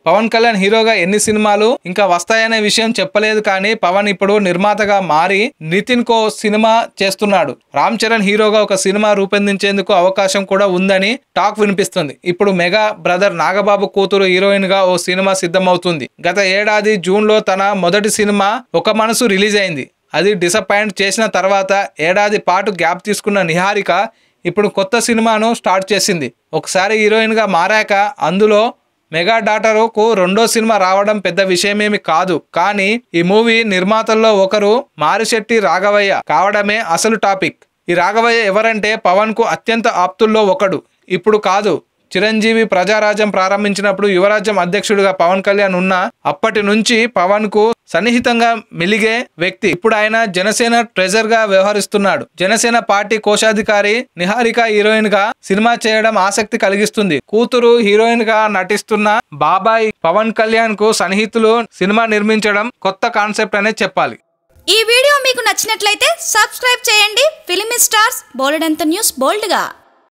పవన్ కళ్యాణ్ హీరోగా ఎన్ని సినిమాలు ఇంకా వస్తాయనే విషయం చెప్పలేదు, కానీ పవన్ ఇప్పుడు నిర్మాతగా మారి నితిన్ కో సినిమా చేస్తున్నాడు. రామ్ చరణ్ హీరోగా ఒక సినిమా రూపొందించేందుకు అవకాశం కూడా ఉందని టాక్ వినిపిస్తుంది. ఇప్పుడు మెగా బ్రదర్ నాగబాబు కూతురు హీరోయిన్ గా ఓ సినిమా సిద్ధమవుతుంది. గత ఏడాది జూన్ లో తన మొదటి సినిమా ఒక మనసు రిలీజ్ అయింది. అది డిసప్పాయింట్ చేసిన తర్వాత ఏడాది పాటు గ్యాప్ తీసుకున్న నిహారిక ఇప్పుడు కొత్త సినిమాను స్టార్ట్ చేసింది. ఒకసారి హీరోయిన్ గా మారాక అందులో మెగా డాటరుకు రెండో సినిమా రావడం పెద్ద విషయమేమి కాదు, కానీ ఈ మూవీ నిర్మాతల్లో ఒకరు మారిశెట్టి రాఘవయ్య కావడమే అసలు టాపిక్. ఈ రాఘవయ్య ఎవరంటే పవన్ కు అత్యంత ఆప్తుల్లో ఒకడు. ఇప్పుడు కాదు, చిరంజీవి ప్రజారాజ్యం ప్రారంభించినప్పుడు యువరాజ్యం అధ్యక్షుడిగా పవన్ కళ్యాణ్ ఉన్న అప్పటి నుంచి పవన్ కు సన్నిహితంగా మెలిగే వ్యక్తి. ఇప్పుడు ఆయన జనసేన ట్రెజర్ గా వ్యవహరిస్తున్నాడు. జనసేన పార్టీ కోశాధికారి నిహారిక హీరోయిన్ గా సినిమా చేయడం ఆసక్తి కలిగిస్తుంది. కూతురు హీరోయిన్ గా నటిస్తున్న బాబాయ్ పవన్ కళ్యాణ్ కు సన్నిహితులు సినిమా నిర్మించడం కొత్త కాన్సెప్ట్ అనే చెప్పాలి. ఈ వీడియో మీకు నచ్చినట్లయితే సబ్స్క్రైబ్ చేయండి. ఫిలిమి స్టార్స్ బోల్డెంత న్యూస్ బోల్డ్ గా.